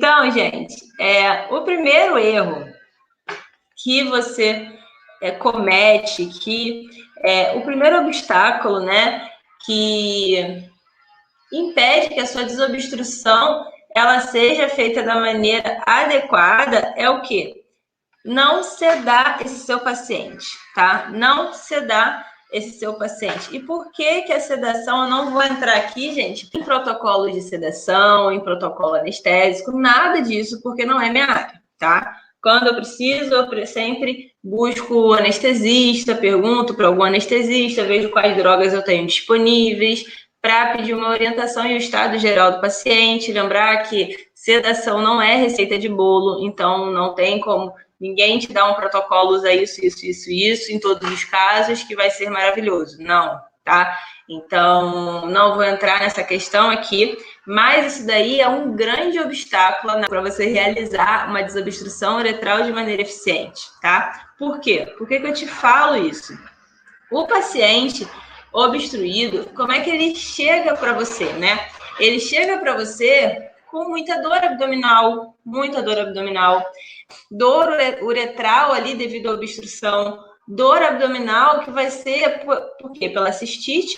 Então, gente, o primeiro erro que você comete, o primeiro obstáculo, né, que impede que a sua desobstrução ela seja feita da maneira adequada é o quê? Não sedar esse seu paciente, tá? Não sedar esse seu paciente. E por que a sedação, eu não vou entrar aqui, gente, em protocolo de sedação, em protocolo anestésico, nada disso, porque não é minha área, tá? Quando eu preciso, eu sempre busco o anestesista, pergunto para algum anestesista, vejo quais drogas eu tenho disponíveis, para pedir uma orientação e o estado geral do paciente. Lembrar que sedação não é receita de bolo, então não tem como ninguém te dá um protocolo, usa isso em todos os casos, que vai ser maravilhoso. Não, tá? Então, não vou entrar nessa questão aqui, mas isso daí é um grande obstáculo, né, para você realizar uma desobstrução uretral de maneira eficiente, tá? Por quê? Por que eu te falo isso? O paciente obstruído, como é que ele chega para você, né? Ele chega para você com muita dor abdominal, dor uretral ali devido à obstrução, dor abdominal que vai ser por quê? Pela cistite.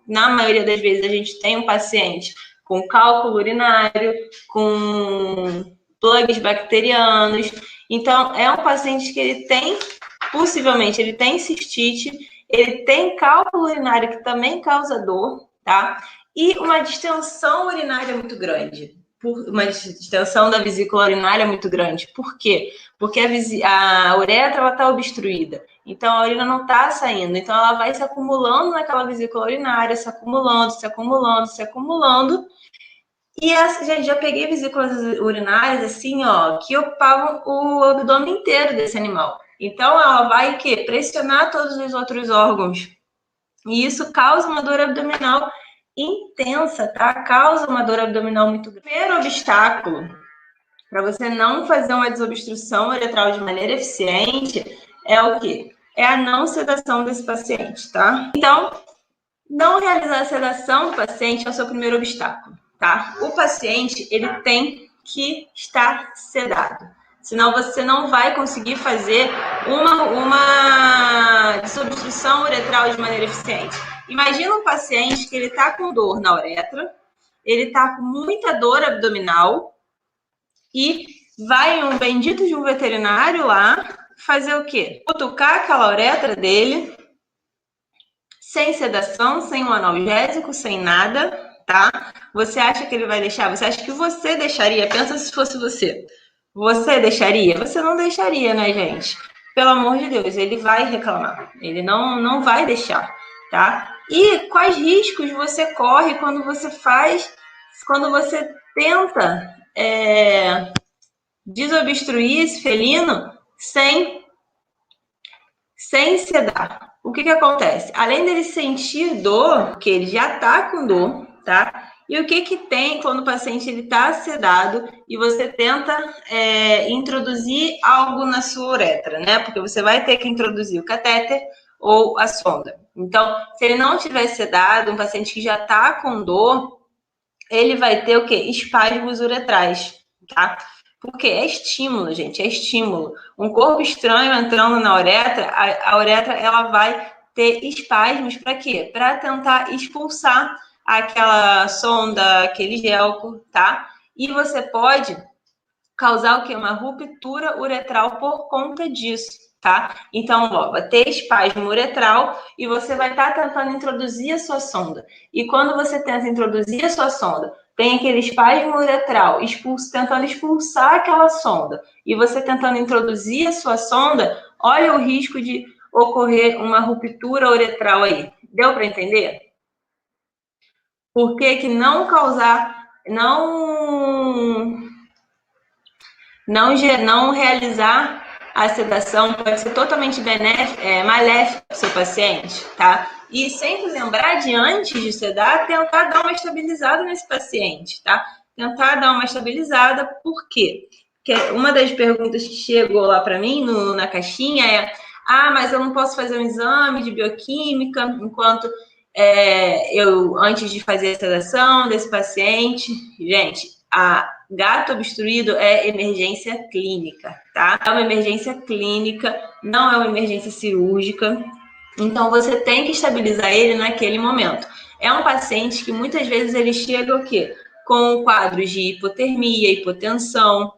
Na maioria das vezes a gente tem um paciente com cálculo urinário, com plugs bacterianos. Então, é um paciente que ele tem, possivelmente, ele tem cistite, ele tem cálculo urinário que também causa dor, tá? E uma distensão urinária muito grande. Uma distensão da vesícula urinária muito grande. Por quê? Porque a uretra está obstruída. Então, a urina não está saindo. Então, ela vai se acumulando naquela vesícula urinária, se acumulando. E, gente, já peguei vesículas urinárias, assim, ó, que ocupavam o abdômen inteiro desse animal. Então, ela vai, pressionar todos os outros órgãos. E isso causa uma dor abdominal intensa, tá? Causa uma dor abdominal muito grande. O primeiro obstáculo para você não fazer uma desobstrução uretral de maneira eficiente é o quê? É a não sedação desse paciente, tá? Então, não realizar a sedação do paciente é o seu primeiro obstáculo, tá? O paciente, ele tem que estar sedado. Senão você não vai conseguir fazer uma desobstrução uretral de maneira eficiente. Imagina um paciente que ele está com dor na uretra, ele está com muita dor abdominal e vai um bendito de um veterinário lá fazer o quê? Cutucar aquela uretra dele, sem sedação, sem um analgésico, sem nada, tá? Você acha que ele vai deixar? Você acha que você deixaria? Pensa se fosse você. Você deixaria? Você não deixaria, né, gente? Pelo amor de Deus, ele vai reclamar. Ele não vai deixar, tá? E quais riscos você corre quando você tenta desobstruir esse felino sem sedar? O que acontece? Além dele sentir dor, que ele já tá com dor, tá? E o que tem quando o paciente ele tá sedado e você tenta introduzir algo na sua uretra, né? Porque você vai ter que introduzir o catéter ou a sonda. Então, se ele não tiver sedado, um paciente que já tá com dor, ele vai ter o quê? Espasmos uretrais, tá? Porque é estímulo, gente, é estímulo. Um corpo estranho entrando na uretra, a uretra ela vai ter espasmos para quê? Para tentar expulsar aquela sonda, aquele gelco, tá? E você pode causar o quê? Uma ruptura uretral por conta disso, tá? Então, ó, vai ter espasmo uretral e você vai estar tentando introduzir a sua sonda. E quando você tenta introduzir a sua sonda, tem aquele espasmo uretral tentando expulsar aquela sonda, e você tentando introduzir a sua sonda, olha o risco de ocorrer uma ruptura uretral aí. Deu para entender? Por que não causar, não realizar a sedação pode ser totalmente maléfico para o seu paciente, tá? E sempre lembrar de, antes de sedar, tentar dar uma estabilizada nesse paciente, tá? Tentar dar uma estabilizada, por quê? Porque uma das perguntas que chegou lá para mim na caixinha é: mas eu não posso fazer um exame de bioquímica enquanto antes de fazer a sedação desse paciente. Gente, gato obstruído é emergência clínica, tá? É uma emergência clínica, não é uma emergência cirúrgica. Então, você tem que estabilizar ele naquele momento. É um paciente que muitas vezes ele chega o quê? Com quadros de hipotermia, hipotensão,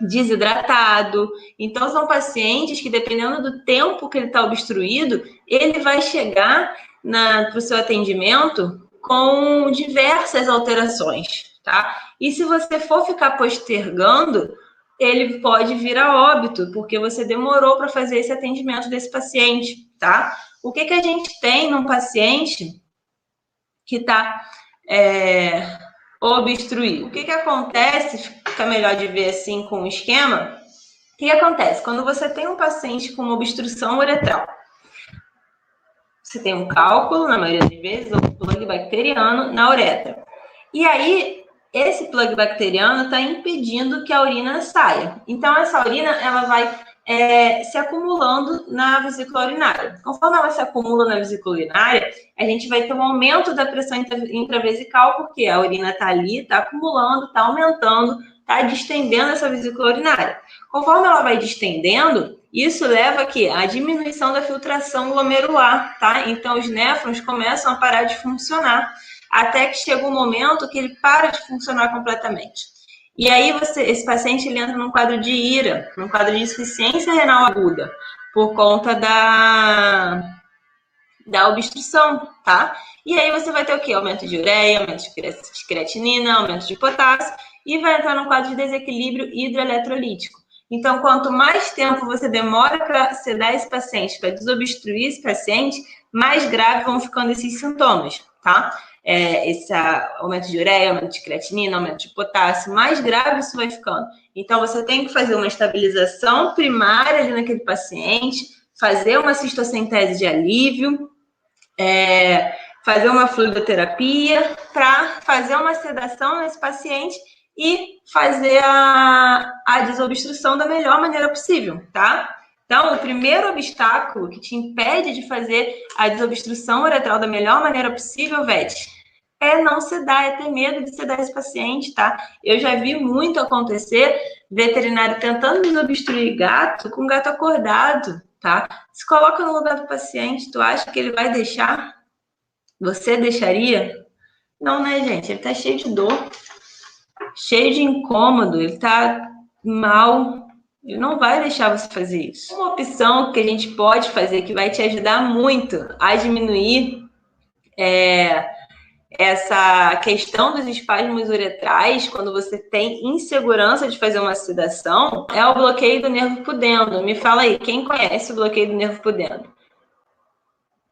desidratado. Então, são pacientes que, dependendo do tempo que ele está obstruído, ele vai chegar para o seu atendimento com diversas alterações, tá? E se você for ficar postergando, ele pode vir a óbito, porque você demorou para fazer esse atendimento desse paciente, tá? O que a gente tem num paciente que está obstruído? O que acontece? Fica melhor de ver assim com o esquema. O que acontece? Quando você tem um paciente com uma obstrução uretral, você tem um cálculo, na maioria das vezes, ou um plug bacteriano na uretra. E aí, esse plug bacteriano está impedindo que a urina saia. Então, essa urina, ela vai se acumulando na vesícula urinária. Conforme ela se acumula na vesícula urinária, a gente vai ter um aumento da pressão intravesical, porque a urina está ali, está acumulando, está aumentando, está distendendo essa vesícula urinária. Conforme ela vai distendendo, isso leva aqui à diminuição da filtração glomerular, tá? Então, os néfrons começam a parar de funcionar, até que chega um momento que ele para de funcionar completamente. E aí, esse paciente ele entra num quadro de IRA, num quadro de insuficiência renal aguda, por conta da obstrução, tá? E aí você vai ter o quê? Aumento de ureia, aumento de creatinina, aumento de potássio, e vai entrar num quadro de desequilíbrio hidroeletrolítico. Então, quanto mais tempo você demora para sedar esse paciente, para desobstruir esse paciente, mais graves vão ficando esses sintomas, tá? Esse aumento de ureia, aumento de creatinina, aumento de potássio, mais grave isso vai ficando. Então, você tem que fazer uma estabilização primária ali naquele paciente, fazer uma cistocentese de alívio, fazer uma fluidoterapia para fazer uma sedação nesse paciente e fazer a desobstrução da melhor maneira possível, tá? Então, o primeiro obstáculo que te impede de fazer a desobstrução uretral da melhor maneira possível, Vete, é não sedar, é ter medo de sedar esse paciente, tá? Eu já vi muito acontecer veterinário tentando desobstruir gato com gato acordado, tá? Se coloca no lugar do paciente, tu acha que ele vai deixar? Você deixaria? Não, né, gente? Ele tá cheio de dor, cheio de incômodo, ele tá mal. Ele não vai deixar você fazer isso. Uma opção que a gente pode fazer que vai te ajudar muito a diminuir essa questão dos espasmos uretrais, quando você tem insegurança de fazer uma sedação, é o bloqueio do nervo pudendo. Me fala aí, quem conhece o bloqueio do nervo pudendo?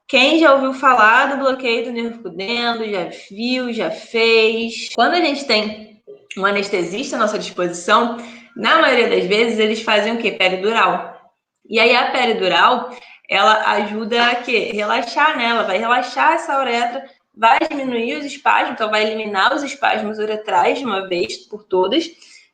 Quem já ouviu falar do bloqueio do nervo pudendo, já viu, já fez? Quando a gente tem um anestesista à nossa disposição, na maioria das vezes eles fazem o quê? Peridural. E aí a peridural, ela ajuda a quê? Relaxar, né? Ela vai relaxar essa uretra, vai diminuir os espasmos, então vai eliminar os espasmos uretrais de uma vez por todas,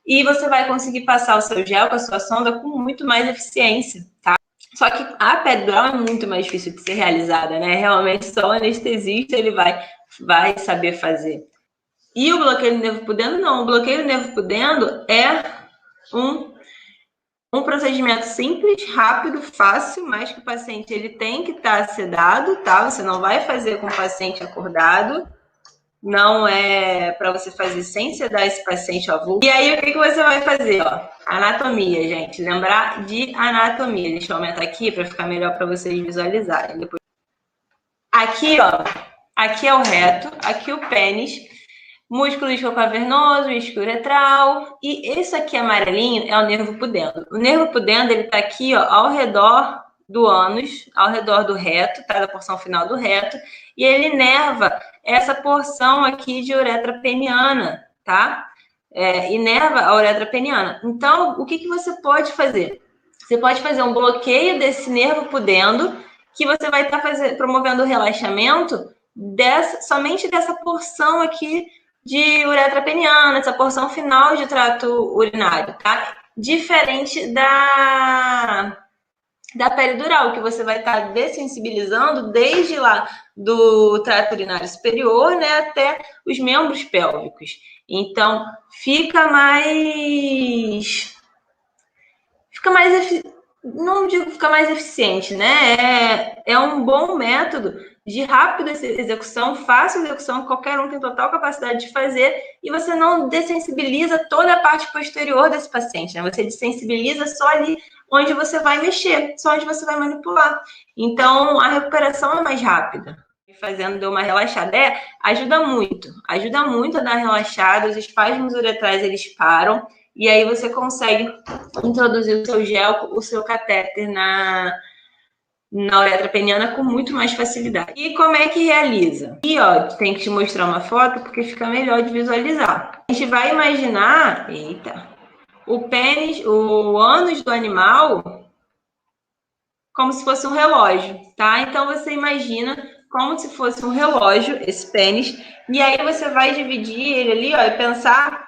e você vai conseguir passar o seu gel com a sua sonda com muito mais eficiência, tá? Só que a peridural é muito mais difícil de ser realizada, né? Realmente só o anestesista ele vai saber fazer. E o bloqueio do nervo pudendo, não. O bloqueio do nervo pudendo é um procedimento simples, rápido, fácil, mas que o paciente ele tem que estar sedado, tá? Você não vai fazer com o paciente acordado. Não é para você fazer sem sedar esse paciente avulso. E aí, o que você vai fazer? Ó, anatomia, gente. Lembrar de anatomia. Deixa eu aumentar aqui para ficar melhor para vocês visualizarem. Depois... Aqui, ó. Aqui é o reto, aqui o pênis, músculo isquiocavernoso, isquioretral. E esse aqui amarelinho é o nervo pudendo. O nervo pudendo, ele tá aqui, ó, ao redor do ânus, ao redor do reto, tá? Da porção final do reto. E ele inerva essa porção aqui de uretra peniana, tá? Inerva a uretra peniana. Então, o que você pode fazer? Você pode fazer um bloqueio desse nervo pudendo, que você vai estar promovendo o relaxamento somente dessa porção aqui de uretra peniana, essa porção final de trato urinário, tá? Diferente da peridural, que você vai estar dessensibilizando desde lá do trato urinário superior, né, até os membros pélvicos. Então, não digo ficar mais eficiente, né? É um bom método de rápida execução, fácil execução, qualquer um tem total capacidade de fazer, e você não dessensibiliza toda a parte posterior desse paciente, né? Você desensibiliza só ali onde você vai mexer, só onde você vai manipular. Então, a recuperação é mais rápida. Fazendo, deu uma relaxada. Ajuda muito a dar relaxada, os espasmos uretrais, eles param, e aí você consegue introduzir o seu gel, o seu catéter na uretra peniana com muito mais facilidade. E como é que realiza? E ó, tem que te mostrar uma foto porque fica melhor de visualizar. A gente vai imaginar, o pênis, o ânus do animal como se fosse um relógio, tá? Então você imagina como se fosse um relógio, esse pênis, e aí você vai dividir ele ali, ó, e pensar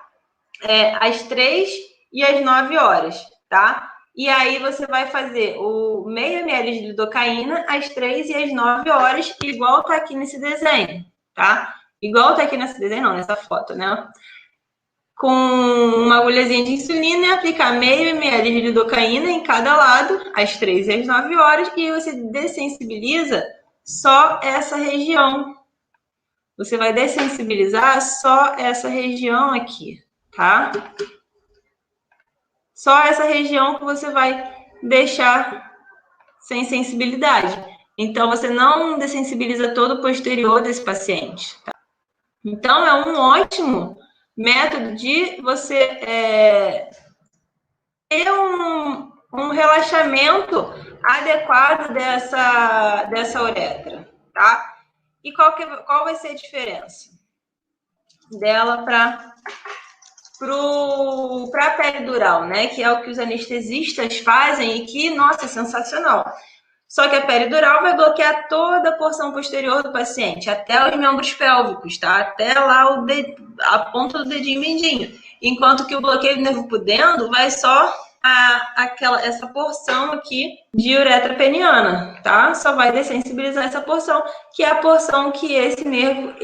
às 3 e às 9 horas, tá? E aí você vai fazer o meio ml de lidocaína às 3 e às 9 horas, igual tá aqui nesse desenho, tá? Igual tá aqui nesse desenho, não, nessa foto, né? Com uma agulhazinha de insulina e aplicar meio ml de lidocaína em cada lado, às 3 e às 9 horas, e você dessensibiliza só essa região. Você vai dessensibilizar só essa região aqui, tá? Só essa região que você vai deixar sem sensibilidade. Então, você não dessensibiliza todo o posterior desse paciente, tá? Então, é um ótimo método de você ter um relaxamento adequado dessa uretra, tá? E qual vai ser a diferença dela para a peridural, né? Que é o que os anestesistas fazem e que, nossa, é sensacional. Só que a peridural vai bloquear toda a porção posterior do paciente, até os membros pélvicos, tá? Até lá a ponta do dedinho mindinho. Enquanto que o bloqueio do nervo pudendo vai só essa porção aqui de uretra peniana, tá? Só vai dessensibilizar essa porção, que é a porção que esse nervo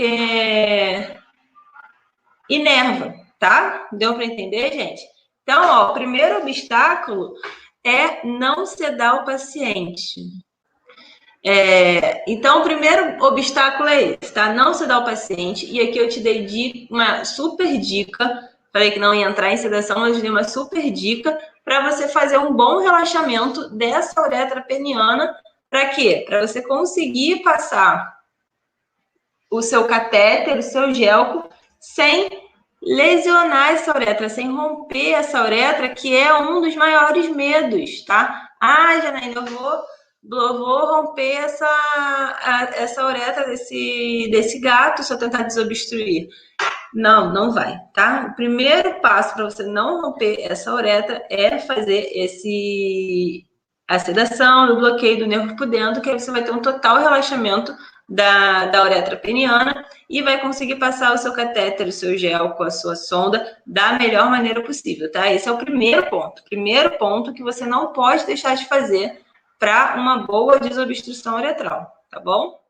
inerva, tá? Deu para entender, gente? Então, ó, o primeiro obstáculo é não sedar o paciente. Então, o primeiro obstáculo é esse, tá? Não sedar o paciente. E aqui eu te dei uma super dica. Falei que não ia entrar em sedação, mas eu dei uma super dica para você fazer um bom relaxamento dessa uretra peniana. Para quê? Para você conseguir passar o seu catéter, o seu gelco, sem lesionar essa uretra, sem romper essa uretra, que é um dos maiores medos, tá? Janaína, eu vou romper essa uretra desse gato se eu tentar desobstruir. Não, não vai, tá? O primeiro passo para você não romper essa uretra é fazer a sedação, o bloqueio do nervo pudendo, que aí você vai ter um total relaxamento da uretra peniana e vai conseguir passar o seu catéter, o seu gel com a sua sonda da melhor maneira possível, tá? Esse é o primeiro ponto. Primeiro ponto que você não pode deixar de fazer para uma boa desobstrução uretral, tá bom?